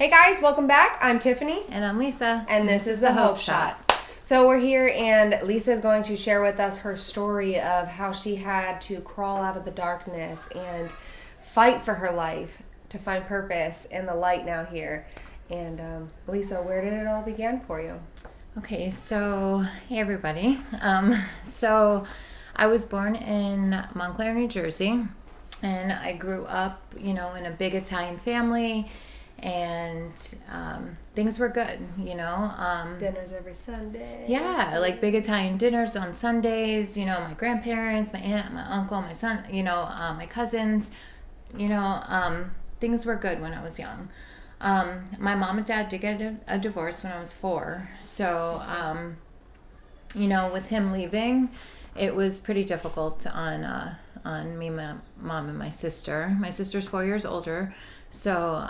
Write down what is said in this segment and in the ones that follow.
Hey guys, welcome back. I'm Tiffany. And I'm Lisa. And this is the Hope Shot. So we're here and Lisa is going to share with us her story of how she had to crawl out of the darkness and fight for her life to find purpose in the light now here. And Lisa, where did it all begin for you? Okay, so hey everybody. So I was born in Montclair, New Jersey, and I grew up, in a big Italian family. And things were good, Dinners every Sunday. Yeah, like big Italian dinners on Sundays, my grandparents, my aunt, my uncle, my son, my cousins, things were good when I was young. My mom and dad did get a divorce when I was 4. So, with him leaving, it was pretty difficult on me, my mom, and my sister. My sister's 4 years older. So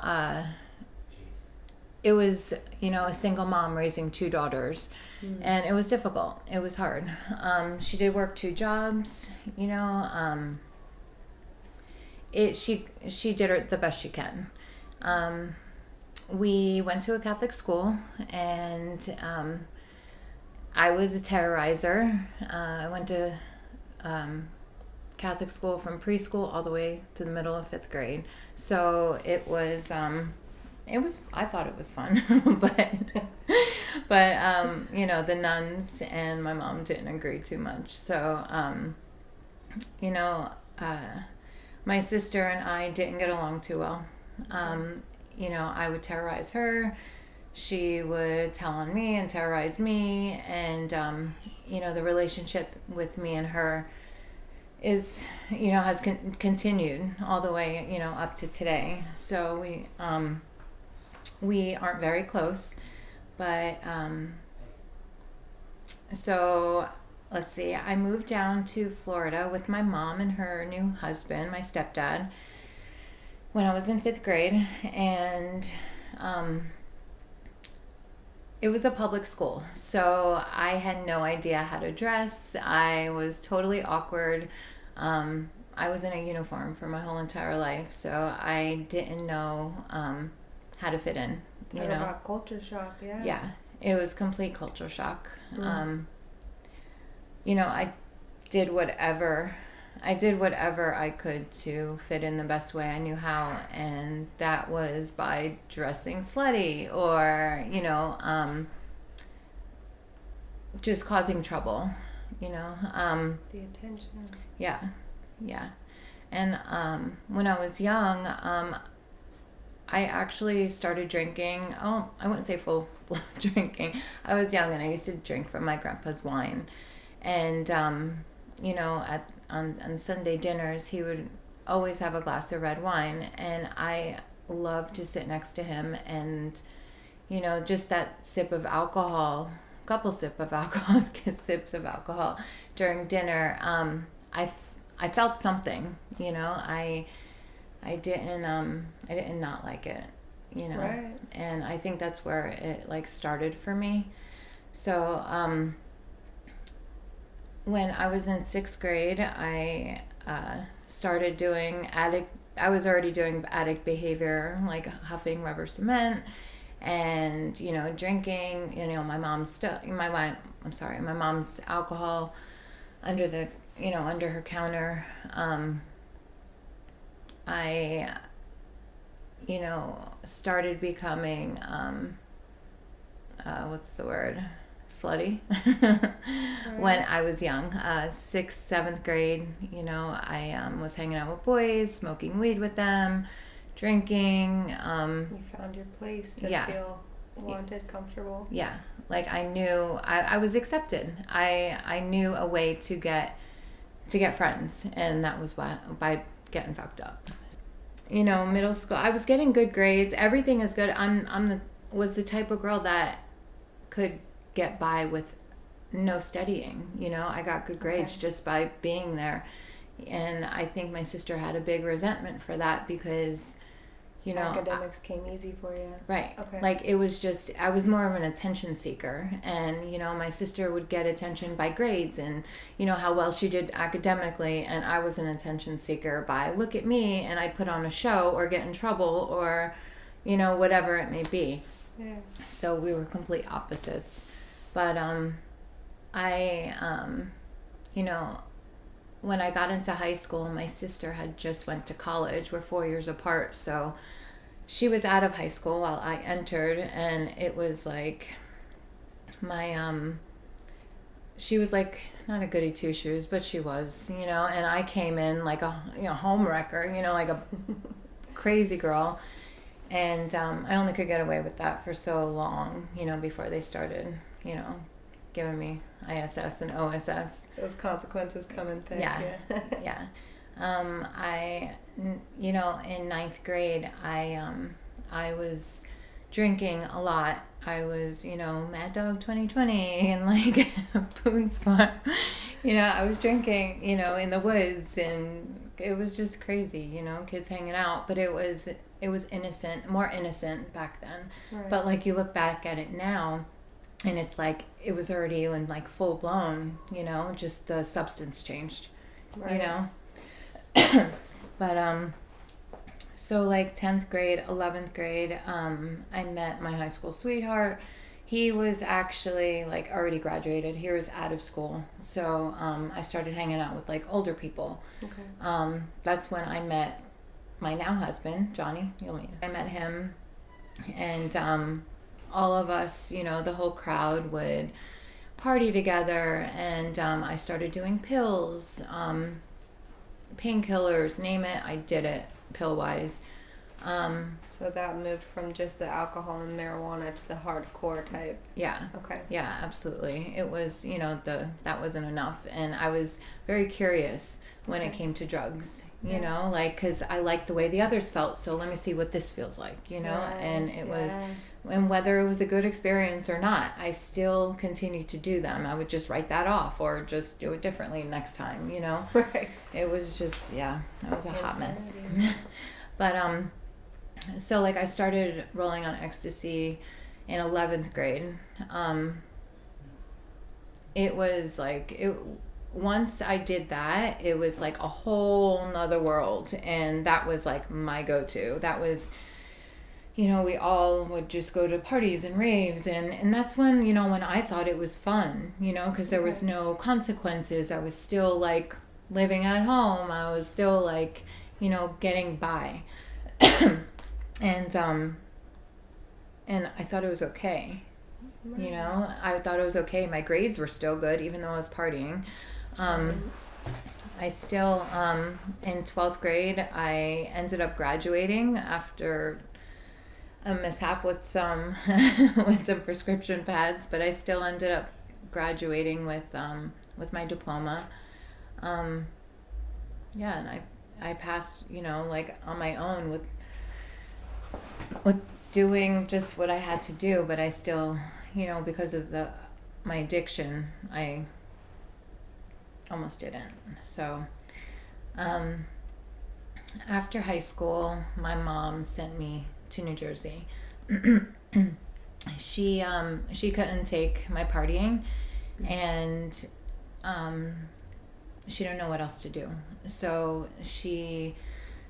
it was, a single mom raising 2 daughters, and it was difficult. It was hard. She did work 2 jobs, she did the best she can. We went to a Catholic school, and I was a terrorizer. I went to Catholic school from preschool all the way to the middle of 5th grade. So it was I thought it was fun, but the nuns and my mom didn't agree too much. So, my sister and I didn't get along too well. I would terrorize her. She would tell on me and terrorize me. And, the relationship with me and her is, has continued all the way, up to today. So we aren't very close, but, so let's see, I moved down to Florida with my mom and her new husband, my stepdad, when I was in 5th grade. And, it was a public school, so I had no idea how to dress. I was totally awkward. I was in a uniform for my whole entire life, so I didn't know how to fit in. Talk about culture shock, yeah. Yeah, it was complete culture shock. I did whatever I could to fit in the best way I knew how, and that was by dressing slutty or, just causing trouble, The attention. Yeah. And when I was young, I actually started drinking. Oh, I wouldn't say full drinking. I was young and I used to drink from my grandpa's wine. And, on Sunday dinners, he would always have a glass of red wine. And I loved to sit next to him and, just that sip of alcohol, sips of alcohol during dinner. I felt something, I didn't not like it, Right. And I think that's where it started for me. So, when I was in 6th grade, I started doing I was already doing addict behavior, like huffing rubber cement and, drinking, my mom's alcohol under her counter. I, started becoming, slutty when I was young, 6th, 7th grade. I was hanging out with boys, smoking weed with them, drinking. You found your place to feel wanted, comfortable. Yeah, like I knew I was accepted. I knew a way to get friends, and that was by getting fucked up. Middle school, I was getting good grades. Everything is good. Was the type of girl that could get by with no studying. I got good grades just by being there. And I think my sister had a big resentment for that because, academics came easy for you. Right. Okay. Like it was just, I was more of an attention seeker. And, my sister would get attention by grades and, how well she did academically. And I was an attention seeker by look at me, and I'd put on a show or get in trouble or, whatever it may be. Yeah. So we were complete opposites. But I when I got into high school, my sister had just went to college. We're 4 years apart, so she was out of high school while I entered, and it was like she was like not a goody two shoes, but she was, and I came in like a home wrecker, like a crazy girl, and I only could get away with that for so long, before they started, giving me ISS and OSS. Those consequences come in thick. Yeah. Yeah. In ninth grade, I was drinking a lot. I was, Mad Dog 2020 and like Boone's Farm. I was drinking, in the woods, and it was just crazy, kids hanging out. But it was innocent, more innocent back then. Right. But like you look back at it now, and it's like it was already in like full blown, just the substance changed, Right. But so like 10th grade, 11th grade, I met my high school sweetheart. He was actually like already graduated. He was out of school. So I started hanging out with like older people. Okay. That's when I met my now husband, Johnny. You'll meet him. I met him, and all of us, the whole crowd would party together, and I started doing pills, painkillers, name it, I did it pill-wise. So that moved from just the alcohol and marijuana to the hardcore type. Yeah. Okay. Yeah, absolutely. It was, that wasn't enough, and I was very curious when it came to drugs, because I liked the way the others felt, so let me see what this feels like, Right. And it was, and whether it was a good experience or not, I still continued to do them. I would just write that off or just do it differently next time, Right. It was just, it was a hot mess. But so like I started rolling on ecstasy in 11th grade. It was like once I did that, it was like a whole nother world, and that was like my go-to. That was, we all would just go to parties and raves, and that's when, when I thought it was fun, because there was no consequences. I was still like living at home. I was still like, getting by. And I thought it was okay. Right. I thought it was okay. My grades were still good, even though I was partying. I still, in 12th grade, I ended up graduating after a mishap with some with some prescription pads, but I still ended up graduating with my diploma. And I passed, like on my own with doing just what I had to do, but I still, because of my addiction, I almost didn't. So after high school, my mom sent me to New Jersey. She couldn't take my partying, and she didn't know what else to do. So she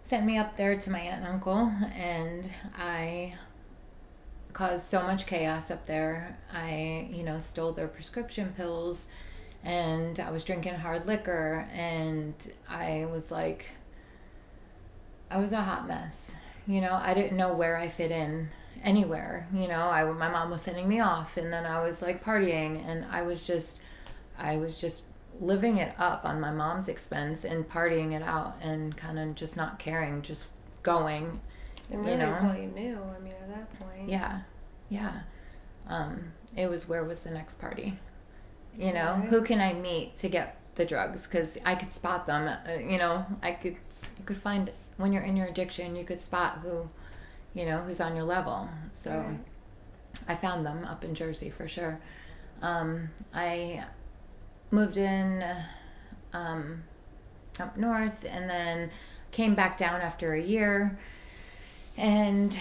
sent me up there to my aunt and uncle, and I caused so much chaos up there. I, stole their prescription pills, and I was drinking hard liquor, and I was a hot mess. I didn't know where I fit in anywhere. My mom was sending me off, and then I was like partying, and I was just living it up on my mom's expense and partying it out and kind of just not caring, just going. And really, that's all you knew. I mean, at that point. Yeah. It was, where was the next party? Right. Who can I meet to get the drugs? Because I could spot them. You could find, when you're in your addiction, you could spot who's on your level. So Right. I found them up in Jersey for sure. I moved in up north, and then came back down after a year, and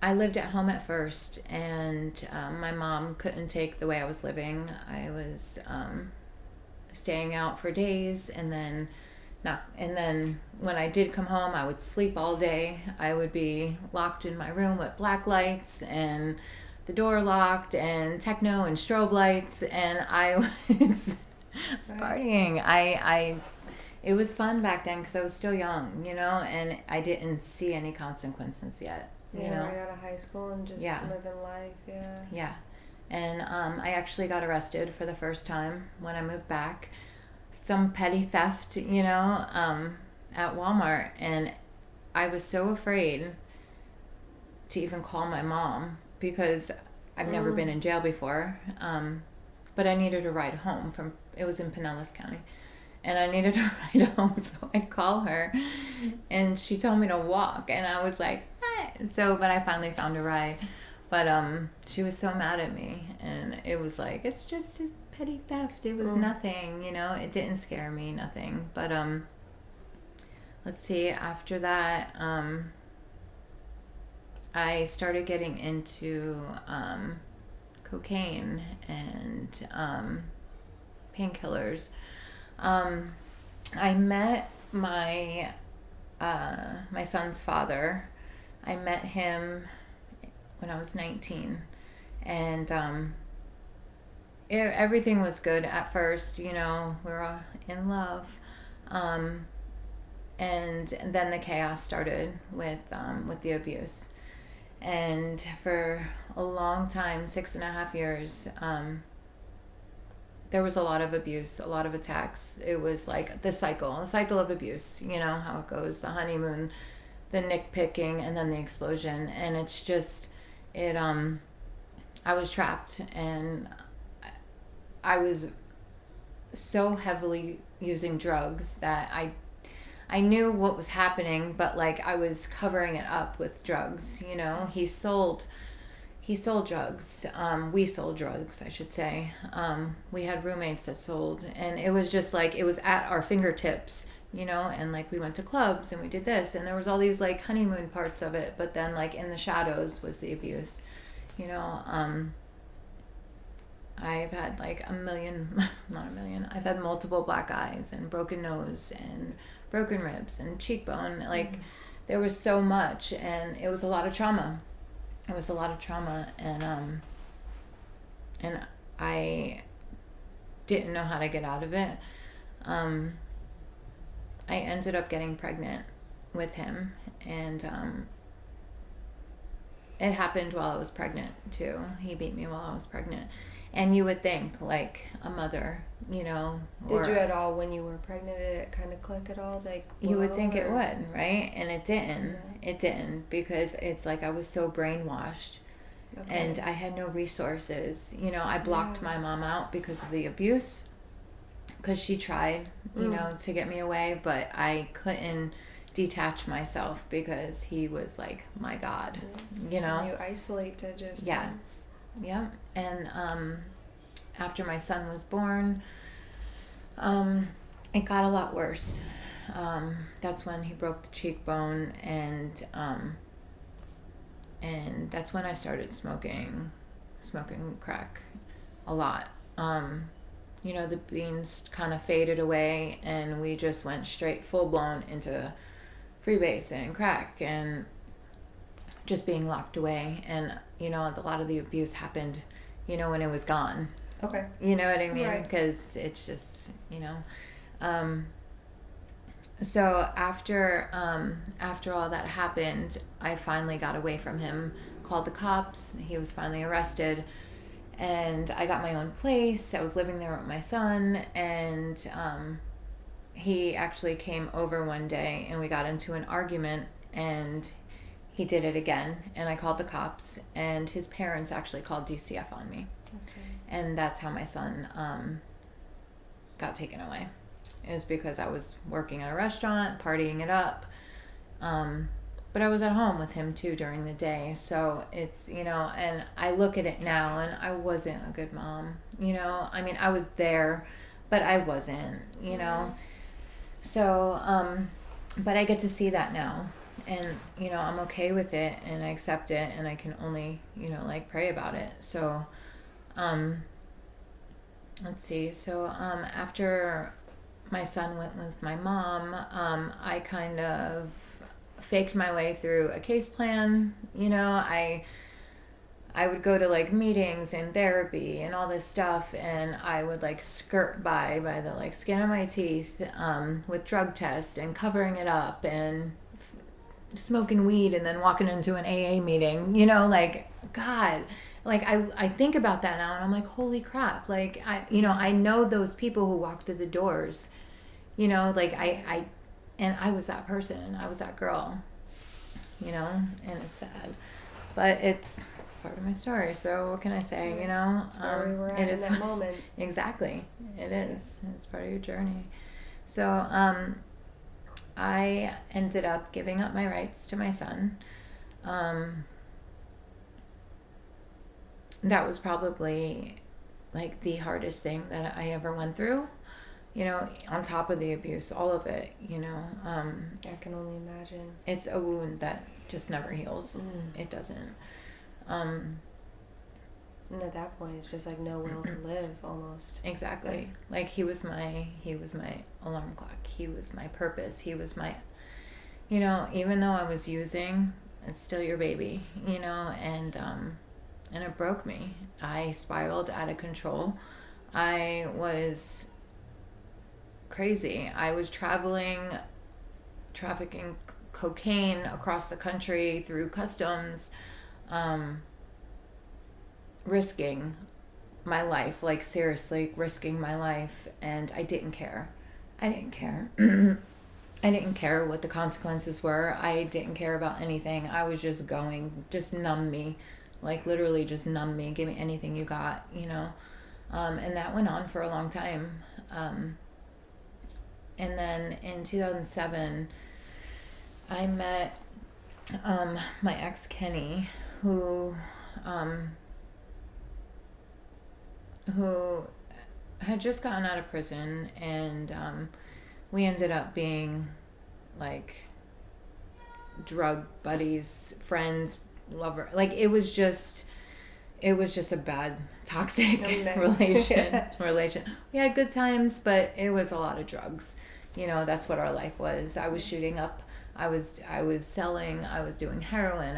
I lived at home at first, and my mom couldn't take the way I was living. I was staying out for days and then not. And then when I did come home, I would sleep all day. I would be locked in my room with black lights and the door locked and techno and strobe lights, and I was partying. It was fun back then because I was still young, and I didn't see any consequences yet. Right out of high school and just living life. Yeah. And I actually got arrested for the first time when I moved back. Some petty theft, at Walmart. And I was so afraid to even call my mom because I've never been in jail before. But I needed a ride home it was in Pinellas County. And I needed a ride home, so I call her. And she told me to walk. And I was like, but I finally found a ride. But she was so mad at me, and it was like, it's just a petty theft. It was nothing, It didn't scare me, nothing. But let's see. After that, I started getting into cocaine and painkillers. I met my son's father. I met him when I was 19, and everything was good at first. We were all in love, and then the chaos started with the abuse, and for a long time, 6.5 years, there was a lot of abuse, a lot of attacks. It was like the cycle of abuse. How it goes: the honeymoon, the nitpicking, and then the explosion. And it's just I was trapped, and I was so heavily using drugs that I knew what was happening, but I was covering it up with drugs. He sold drugs. We sold drugs, I should say. We had roommates that sold, and it was just it was at our fingertips. And we went to clubs and we did this, and there was all these honeymoon parts of it, but then in the shadows was the abuse. I've had not a million, I've had multiple black eyes and broken nose and broken ribs and cheekbone. There was so much, and it was a lot of trauma. And I didn't know how to get out of it. I ended up getting pregnant with him, and it happened while I was pregnant too. He beat me while I was pregnant. And you would think, a mother, Did you at all, when you were pregnant, did it kind of click at all? You would think it would, right? And it didn't. Yeah. It didn't, because it's I was so brainwashed. Okay. And I had no resources. I blocked my mom out because of the abuse, because she tried, to get me away, but I couldn't detach myself because he was my God, You isolate to just... Yeah. And after my son was born, it got a lot worse. That's when he broke the cheekbone, and that's when I started smoking crack a lot. The beans kind of faded away, and we just went straight full-blown into freebase and crack and just being locked away. And a lot of the abuse happened when it was gone. Okay. You know what I mean? Right. Because it's just so after all that happened, I finally got away from him, called the cops. He was finally arrested, and I got my own place. I was living there with my son, and he actually came over one day, and we got into an argument, and he did it again, and I called the cops, and his parents actually called DCF on me. Okay. And that's how my son got taken away. It was because I was working at a restaurant, partying it up, but I was at home with him too during the day. So it's, and I look at it now, and I wasn't a good mom. I was there, but I wasn't. So but I get to see that now, and I'm okay with it, and I accept it, and I can only pray about it. So let's see. So after my son went with my mom. I kind of faked my way through a case plan. I would go to like meetings and therapy and all this stuff, and I would like skirt by the like skin of my teeth, with drug tests and covering it up and smoking weed and then walking into an AA meeting, like, God, like I think about that now and I'm like, holy crap. Like, I know those people who walk through the doors, like and I was that person. I was that girl, and it's sad, but it's part of my story. So what can I say? It's where we were at in that moment. Exactly, it is. It's part of your journey. So I ended up giving up my rights to my son. That was probably like the hardest thing that I ever went through, on top of the abuse, all of it, I can only imagine. It's a wound that just never heals. It doesn't. And at that point, it's just like no will to live, almost. Exactly. Like he was my alarm clock. He was my purpose. He was my, even though I was using, it's still your baby, and it broke me. I spiraled out of control. I was crazy. I was trafficking cocaine across the country through customs, risking my life, like seriously risking my life, and I didn't care. I didn't care what the consequences were. I didn't care about anything. I was just going, just numb me, like literally just numb me, give me anything you got, and that went on for a long time. And then in 2007 I met my ex Kenny, who had just gotten out of prison, and we ended up being like drug buddies, friends, lover. Like it was just a bad, toxic relation. We had good times, but it was a lot of drugs. That's what our life was. I was shooting up. I was selling. I was doing heroin.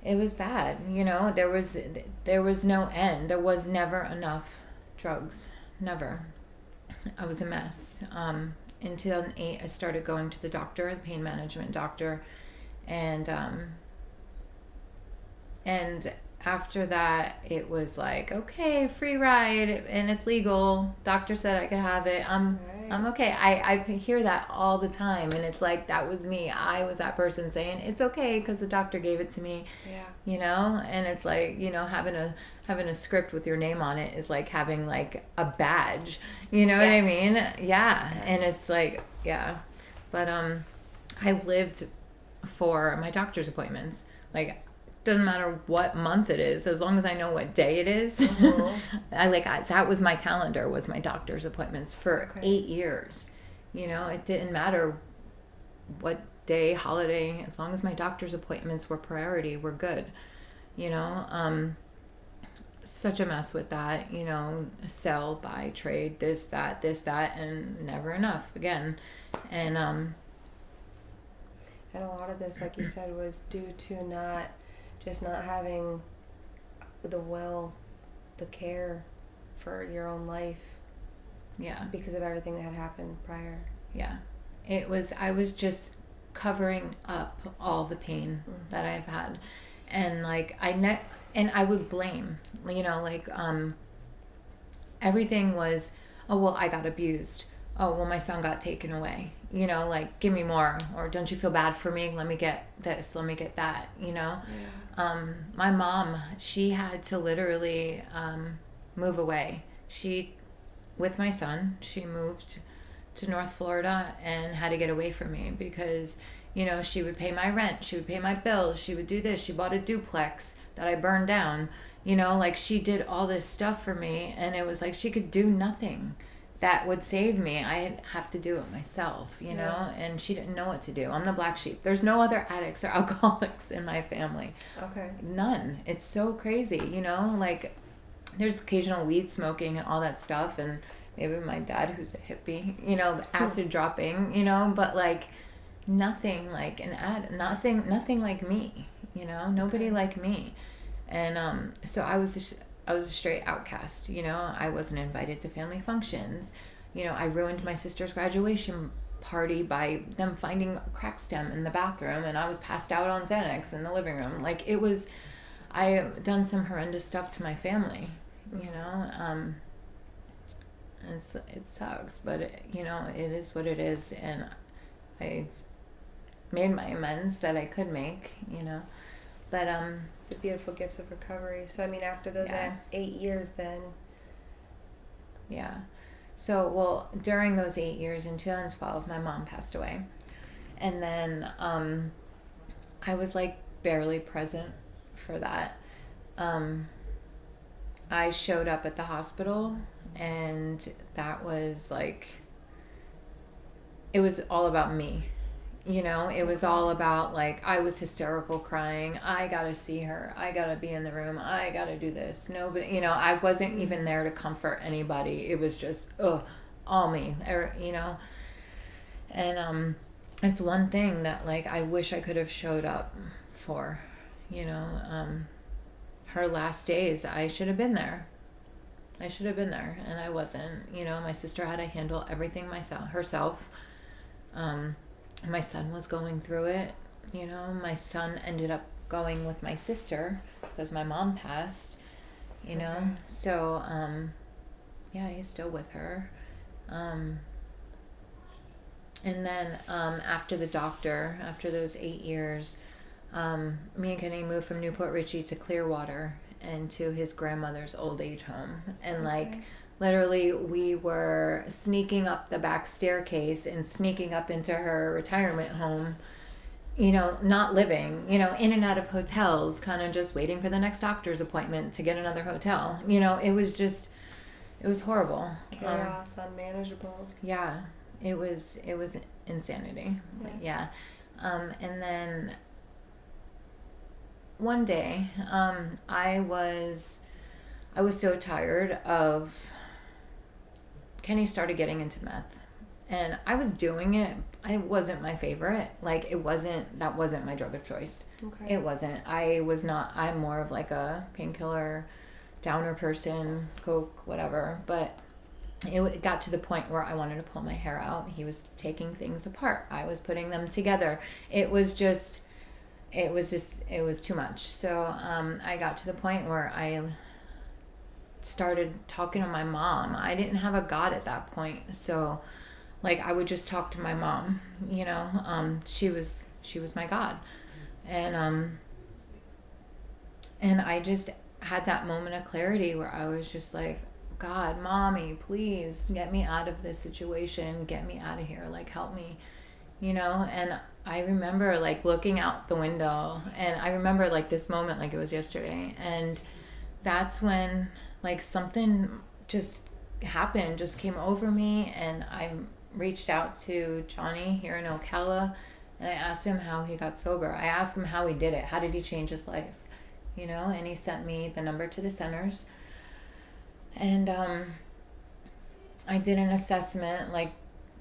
It was bad. There was no end. There was never enough drugs. Never. I was a mess. In 2008, I started going to the doctor, the pain management doctor, and after that, it was like, okay, free ride, and it's legal. Doctor said I could have it. I'm okay. I hear that all the time, and it's like, that was me. I was that person saying it's okay because the doctor gave it to me. Yeah. And it's like, having a script with your name on it is like having like a badge. You know what I mean? Yeah. Yes. And it's like, yeah. But I lived for my doctor's appointments. Like, doesn't matter what month it is, as long as I know what day it is. That was my calendar, was my doctor's appointments for 8 years. It didn't matter what day, holiday, as long as my doctor's appointments were priority, we're good. Such a mess with that, sell, buy, trade, this, that, and never enough again. And a lot of this, like you said, was due to not having the care for your own life. Yeah. Because of everything that had happened prior. Yeah. I was just covering up all the pain that I've had. And like, and I would blame, everything was, oh, well, I got abused. Oh, well, my son got taken away. Like, give me more. Or don't you feel bad for me? Let me get this. Let me get that, Yeah. My mom, she had to literally move away. With my son, she moved to North Florida and had to get away from me because, she would pay my rent. She would pay my bills. She would do this. She bought a duplex that I burned down. Like, she did all this stuff for me, and it was like she could do nothing that would save me. I'd have to do it myself, and she didn't know what to do. I'm the black sheep. There's no other addicts or alcoholics in my family. Okay. None. It's so crazy, like there's occasional weed smoking and all that stuff, and maybe my dad who's a hippie, you know, acid dropping, you know, but like nothing like nothing like me, you know, nobody like me. And so I was a straight outcast, you know. I wasn't invited to family functions. You know, I ruined my sister's graduation party by them finding a crack stem in the bathroom, and I was passed out on Xanax in the living room. Like, it was, I've done some horrendous stuff to my family, you know. It sucks, but you know, it is what it is, and I made my amends that I could make, you know. But the beautiful gifts of recovery. So I mean, after those 8 years, then. Yeah. So, well, during those 8 years, in 2012, my mom passed away. And then I was like barely present for that. I showed up at the hospital, and that was like, it was all about me. You know, it was all about, like, I was hysterical crying. I gotta see her. I gotta be in the room. I gotta do this. Nobody, you know, I wasn't even there to comfort anybody. It was just, all me, you know. And it's one thing that, like, I wish I could have showed up for, you know. Her last days, I should have been there. And I wasn't. You know, my sister had to handle everything herself. My son was going through it, you know. My son ended up going with my sister because my mom passed, you know. So, yeah, he's still with her. And then after those 8 years, me and Kenny moved from Newport Richey to Clearwater and to his grandmother's old age home. And like, literally, we were sneaking up the back staircase and sneaking up into her retirement home, you know, not living, you know, in and out of hotels, kind of just waiting for the next doctor's appointment to get another hotel. You know, it was horrible. Chaos, unmanageable. Yeah, it was insanity. Yeah. And then one day, I was so tired of, Kenny started getting into meth, and I was doing it. It wasn't my favorite. Like, that wasn't my drug of choice. Okay. It wasn't. I'm more of like a painkiller, downer person, coke, whatever. But it got to the point where I wanted to pull my hair out. He was taking things apart. I was putting them together. It was too much. So I got to the point where I started talking to my mom. I didn't have a God at that point, so like, I would just talk to my mom, you know. She was my God. And I just had that moment of clarity where I was just like, God, Mommy, please get me out of this situation, get me out of here, like, help me, you know. And I remember like looking out the window, and I remember like this moment like it was yesterday, and that's when like something just happened, just came over me, and I reached out to Johnny here in Ocala, and I asked him how he got sober. I asked him how he did it. How did he change his life? You know, and he sent me the number to the centers. And I did an assessment like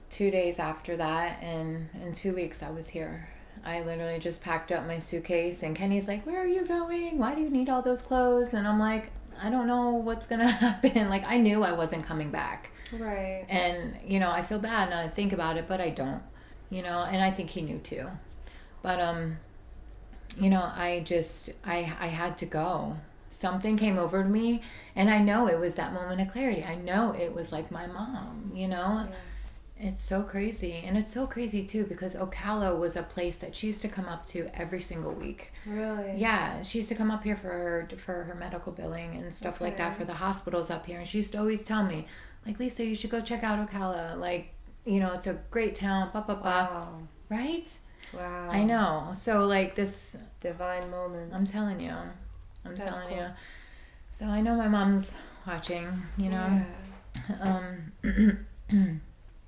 2 days after that, and in 2 weeks I was here. I literally just packed up my suitcase, and Kenny's like, where are you going? Why do you need all those clothes? And I'm like, I don't know what's gonna happen. Like, I knew I wasn't coming back. Right. And, you know, I feel bad and I think about it, but I don't, you know, and I think he knew too. But, you know, I had to go. Something came over to me, and I know it was that moment of clarity. I know it was like my mom, you know. Yeah. It's so crazy. And it's so crazy too, because Ocala was a place that she used to come up to every single week. Really? Yeah, she used to come up here for her medical billing and stuff like that for the hospitals up here. And she used to always tell me, like, Lisa, you should go check out Ocala. Like, you know, it's a great town, blah, blah, blah. Wow. Right? Wow. I know. So, like, this... divine moments. I'm telling you. That's telling you. So, I know my mom's watching, you know. Yeah.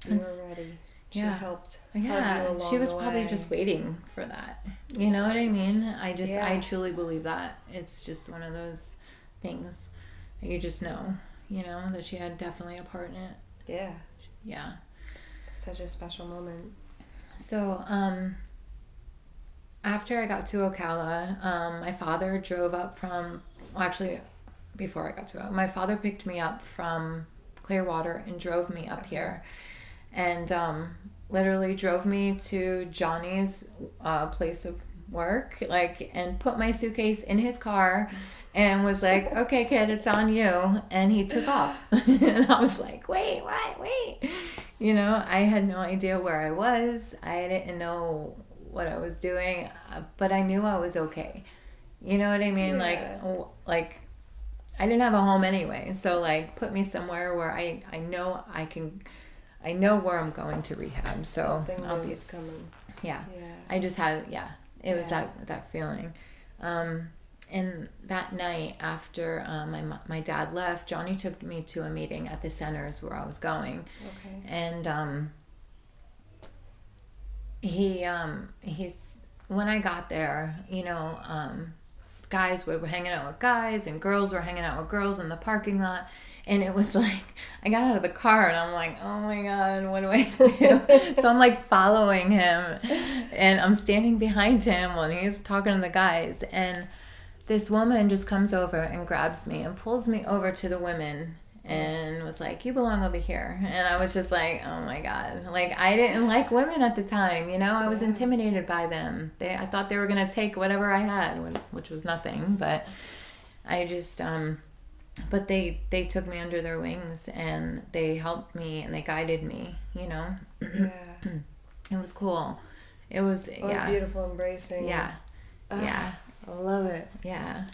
You were ready. She helped hug you along she was the probably way. just waiting for that. You know what I mean? I truly believe that. It's just one of those things that you just know, you know, that she had definitely a part in it. Yeah. Yeah. Such a special moment. So, after I got to Ocala, my father drove up from, well, actually, before I got to it, my father picked me up from Clearwater and drove me up here. And literally drove me to Johnny's place of work, like, and put my suitcase in his car and was like, okay, kid, it's on you. And he took off. And I was like, wait, what? Wait. You know, I had no idea where I was. I didn't know what I was doing, but I knew I was okay. You know what I mean? Yeah. Like I didn't have a home anyway. So like put me somewhere where I know I know where I'm going to rehab. So Something new is coming. yeah. Yeah. I just had, it was that feeling. And that night after my dad left, Johnny took me to a meeting at the centers where I was going. Okay. And he's when I got there, you know, guys were hanging out with guys and girls were hanging out with girls in the parking lot. And it was like, I got out of the car and I'm like, oh my God, what do I do? So I'm like following him and I'm standing behind him when he's talking to the guys. And this woman just comes over and grabs me and pulls me over to the women and was like, you belong over here. And I was just like, oh my God. Like, I didn't like women at the time, you know? I was intimidated by them. I thought they were going to take whatever I had, which was nothing. But I just, but they took me under their wings and they helped me and they guided me, you know? Yeah. It was cool. It was, What beautiful embracing. Yeah. Yeah. I love it. Yeah.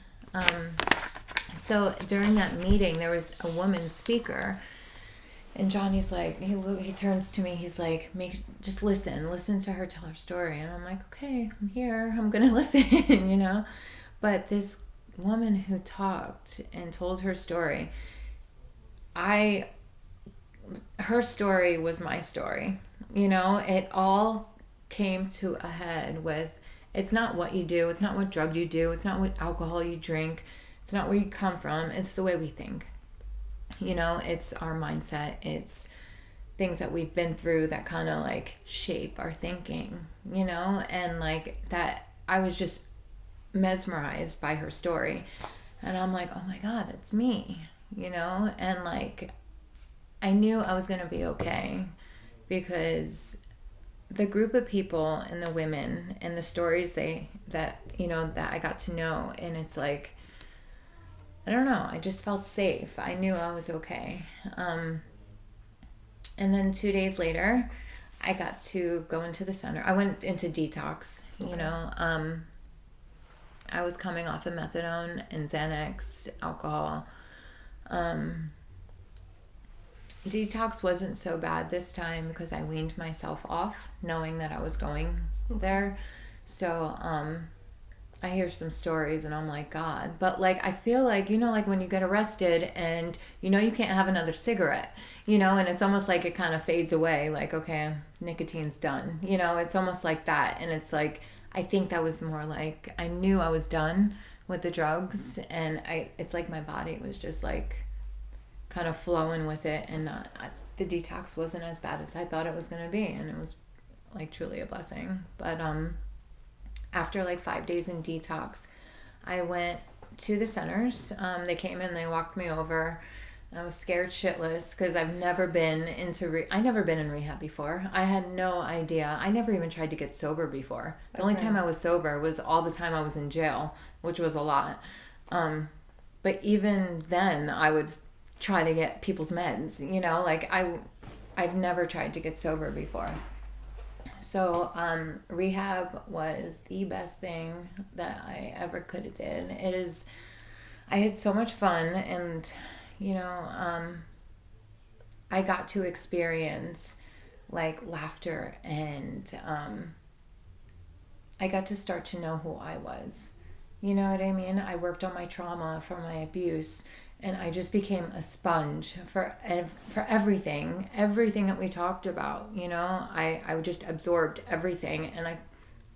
So during that meeting, there was a woman speaker, and Johnny's like, he turns to me, he's like, just listen to her tell her story. And I'm like, okay, I'm here, I'm gonna listen, you know. But this woman who talked and told her story, her story was my story, you know. It all came to a head with, it's not what you do, it's not what drug you do, it's not what alcohol you drink, it's not where you come from, it's the way we think. You know, it's our mindset, it's things that we've been through that kind of like shape our thinking, you know. And like that, I was just mesmerized by her story. And I'm like, oh my God, that's me, you know. And like, I knew I was going to be okay because the group of people and the women and the stories that I got to know, and it's like, I don't know, I just felt safe. I knew I was okay. And then 2 days later, I got to go into the center. I went into detox, you know. I was coming off of methadone and Xanax, alcohol. Detox wasn't so bad this time because I weaned myself off knowing that I was going there. So I hear some stories and I'm like, God. But like, I feel like, you know, like when you get arrested and you know you can't have another cigarette, you know, and it's almost like it kind of fades away, like, okay, nicotine's done, you know. It's almost like that. And it's like, I think that was more like, I knew I was done with the drugs, and it's like my body was just like kind of flowing with it, and the detox wasn't as bad as I thought it was going to be, and it was like truly a blessing. But after like 5 days in detox, I went to the centers. They came in, they walked me over. I was scared shitless because I've never been I never been in rehab before. I had no idea. I never even tried to get sober before. The only time I was sober was all the time I was in jail, which was a lot. But even then, I would try to get people's meds, you know, like I've never tried to get sober before. So rehab was the best thing that I ever could have did. I had so much fun, and you know, I got to experience like laughter, and I got to start to know who I was. You know what I mean? I worked on my trauma from my abuse, and I just became a sponge for everything that we talked about. You know, I just absorbed everything, and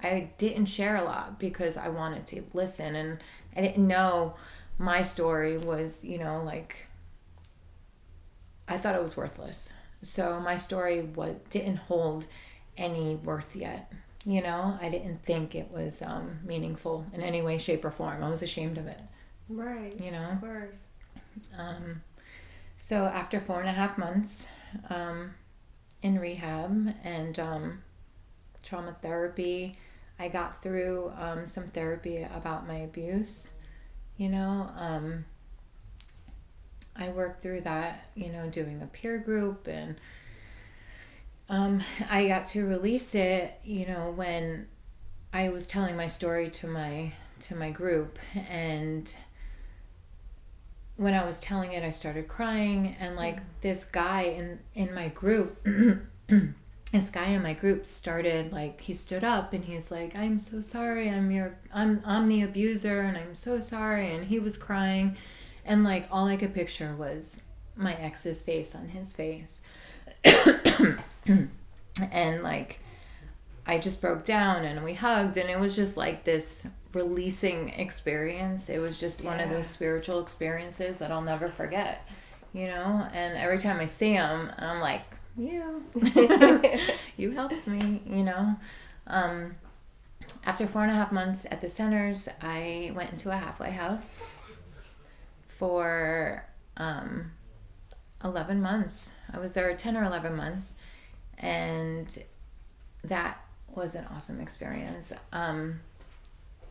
I didn't share a lot because I wanted to listen, and I didn't know my story was, you know, like, I thought it was worthless. So my story didn't hold any worth yet. You know, I didn't think it was meaningful in any way, shape, or form. I was ashamed of it. Right. You know? Of course. So after 4.5 months in rehab and trauma therapy, I got through some therapy about my abuse. You know, I worked through that, you know, doing a peer group, and I got to release it, you know, when I was telling my story to my group, and when I was telling it, I started crying, and like this guy in my group, this guy in my group started, like, he stood up and he's like, "I'm so sorry, I'm the abuser, and I'm so sorry," and he was crying, and like all I could picture was my ex's face on his face. And like I just broke down and we hugged, and it was just like this releasing experience. It was just one of those spiritual experiences that I'll never forget, you know. And every time I see him, I'm like, you you helped me, you know. After 4.5 months at the centers, I went into a halfway house for 11 months. I was there 10 or 11 months, and that was an awesome experience.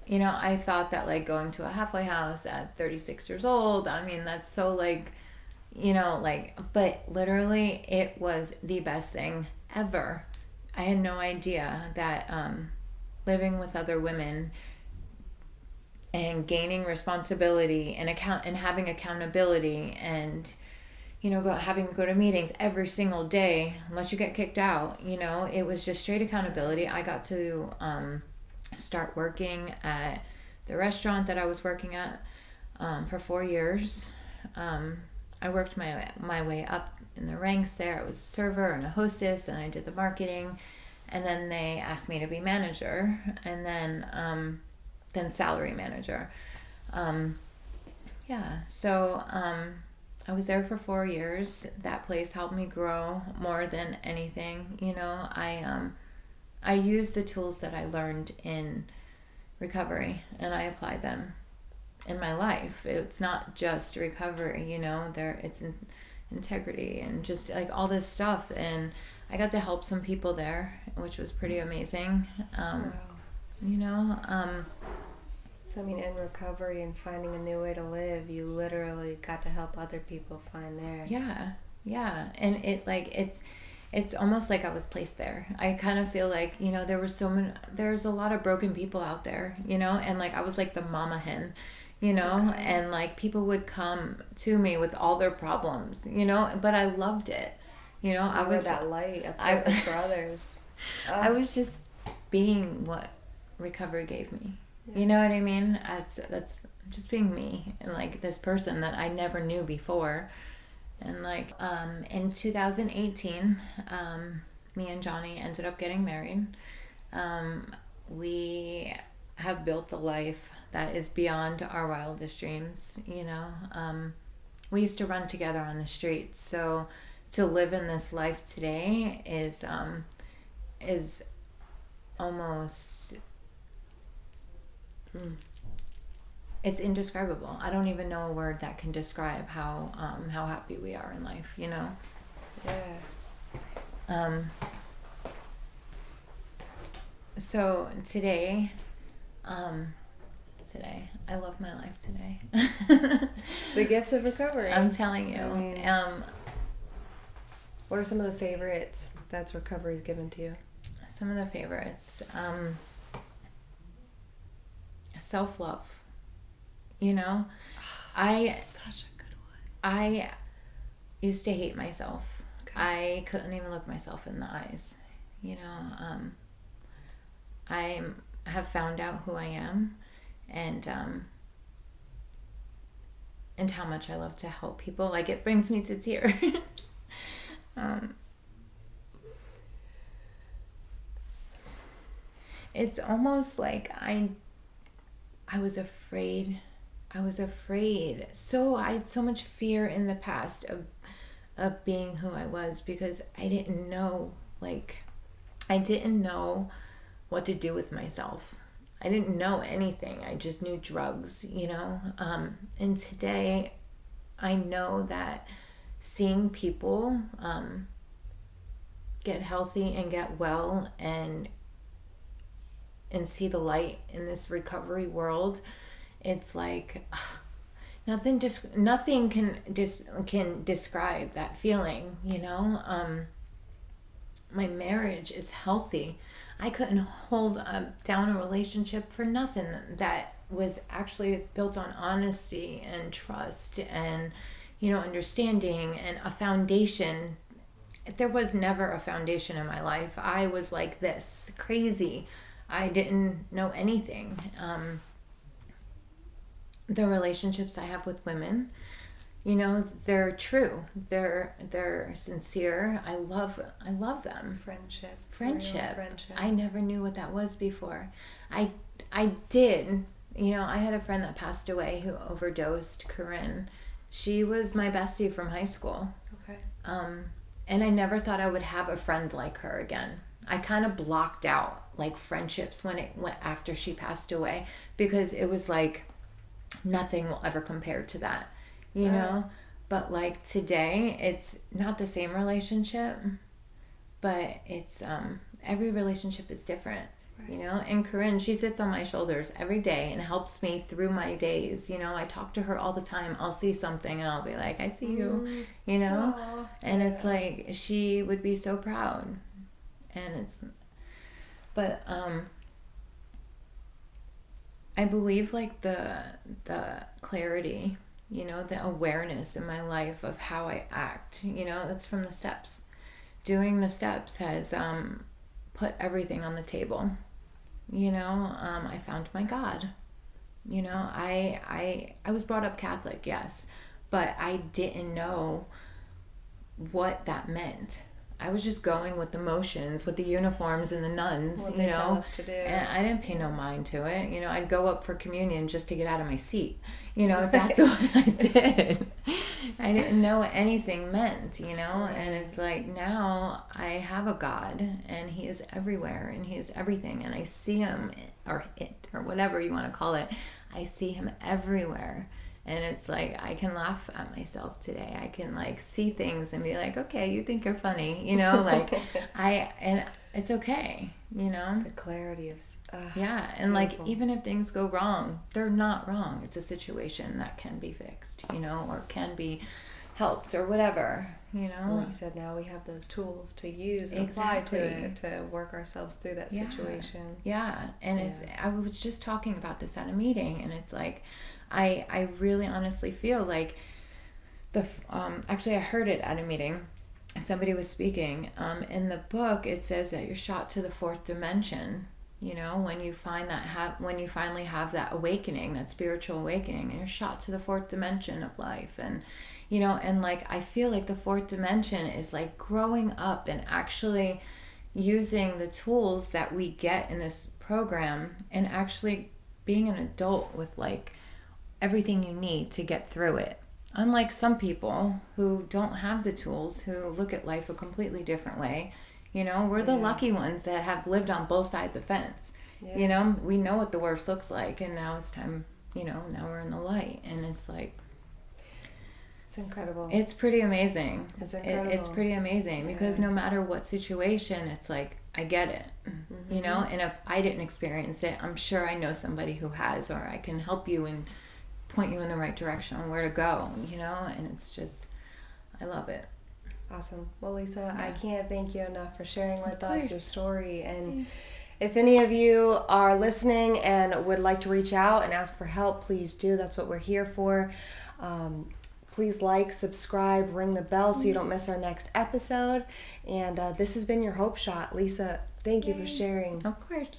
You know, I thought that like going to a halfway house at 36 years old, I mean, that's so like, you know, like, but literally it was the best thing ever. I had no idea that living with other women and gaining responsibility and having accountability, and you know, having to go to meetings every single day unless you get kicked out, you know, it was just straight accountability. I got to start working at the restaurant that I was working at for 4 years. I worked my way up in the ranks there. I was a server and a hostess, and I did the marketing, and then they asked me to be manager, and then salary manager. So I was there for 4 years. That place helped me grow more than anything. You know, I used the tools that I learned in recovery, and I applied them in my life. It's not just recovery, you know, it's integrity and just like all this stuff. And I got to help some people there, which was pretty amazing. Wow. You know, So I mean, in recovery and finding a new way to live, you literally got to help other people find theirs. Yeah, and it's almost like I was placed there. I kind of feel like, you know, there's a lot of broken people out there, you know, and like I was like the mama hen, you know, and like people would come to me with all their problems, you know, but I loved it, you know. I was that light, a purpose for others. I was just being what recovery gave me. You know what I mean? That's just being me, and like this person that I never knew before. And like in 2018, me and Johnny ended up getting married. We have built a life that is beyond our wildest dreams, you know. We used to run together on the streets, so to live in this life today is almost it's indescribable. I don't even know a word that can describe how happy we are in life, you know. So today I love my life today. The gifts of recovery. I'm telling you. I mean, what are some of the favorites that's recovery's given to you? Some of the favorites. Self-love. You know, Such a good one. I used to hate myself. Okay. I couldn't even look myself in the eyes. You know, I have found out who I am, and how much I love to help people. Like, it brings me to tears. It's almost like I was afraid. So I had so much fear in the past of being who I was, because I didn't know what to do with myself. I didn't know anything. I just knew drugs, and today I know that seeing people get healthy and get well and see the light in this recovery world, it's like nothing can describe that feeling. My marriage is healthy. I couldn't hold down a relationship for nothing that was actually built on honesty and trust and understanding and a foundation. There was never a foundation in my life. I was like this, crazy. I didn't know anything. The relationships I have with women, they're true. They're sincere. I love them. Friendship. I never knew what that was before. I did. I had a friend that passed away who overdosed, Corinne. She was my bestie from high school. Okay. And I never thought I would have a friend like her again. I kind of blocked out like friendships when it went after she passed away, because it was like nothing will ever compare to that, know. But like today, it's not the same relationship, but it's every relationship is different. Right. And Corinne, she sits on my shoulders every day and helps me through my days. I talk to her all the time. I'll see something and I'll be like, I see you, Aww. And it's like, she would be so proud. But I believe like the clarity, the awareness in my life of how I act, that's from the steps. Doing the steps has put everything on the table. I found my God. I was brought up Catholic, yes, but I didn't know what that meant. I was just going with the motions, with the uniforms and the nuns, what they tell us to do. And I didn't pay no mind to it. I'd go up for communion just to get out of my seat. That's what I did. I didn't know what anything meant, Right. And it's like now I have a God, and He is everywhere, and He is everything, and I see Him, or it, or whatever you want to call it. I see Him everywhere. And it's like, I can laugh at myself today. I can like see things and be like, okay, you think you're funny, and it's okay, The clarity of, yeah. And like, even if things go wrong, they're not wrong. It's a situation that can be fixed, or can be helped or whatever, Like you said, now we have those tools to use and apply to it, to work ourselves through that situation. Yeah. And I was just talking about this at a meeting, and it's like, I really honestly feel like actually I heard it at a meeting. Somebody was speaking. In the book, it says that you're shot to the fourth dimension. When you finally have that awakening, that spiritual awakening, and you're shot to the fourth dimension of life. And and like, I feel like the fourth dimension is like growing up and actually using the tools that we get in this program, and actually being an adult with like everything you need to get through it. Unlike some people who don't have the tools, who look at life a completely different way. We're the lucky ones that have lived on both sides of the fence. Yeah. We know what the worst looks like, and now it's time, now we're in the light, and it's like, it's incredible. It's pretty amazing. It's incredible. It's pretty amazing, because no matter what situation, it's like, I get it, and if I didn't experience it, I'm sure I know somebody who has, or I can help you and point you in the right direction on where to go, and it's just, I love it. Awesome. Well, Lisa, I can't thank you enough for sharing with us your story. And if any of you are listening and would like to reach out and ask for help, please do. That's what we're here for. Please like, subscribe, ring the bell so you don't miss our next episode. And this has been your Hope Shot. Lisa, thank you for sharing. Of course.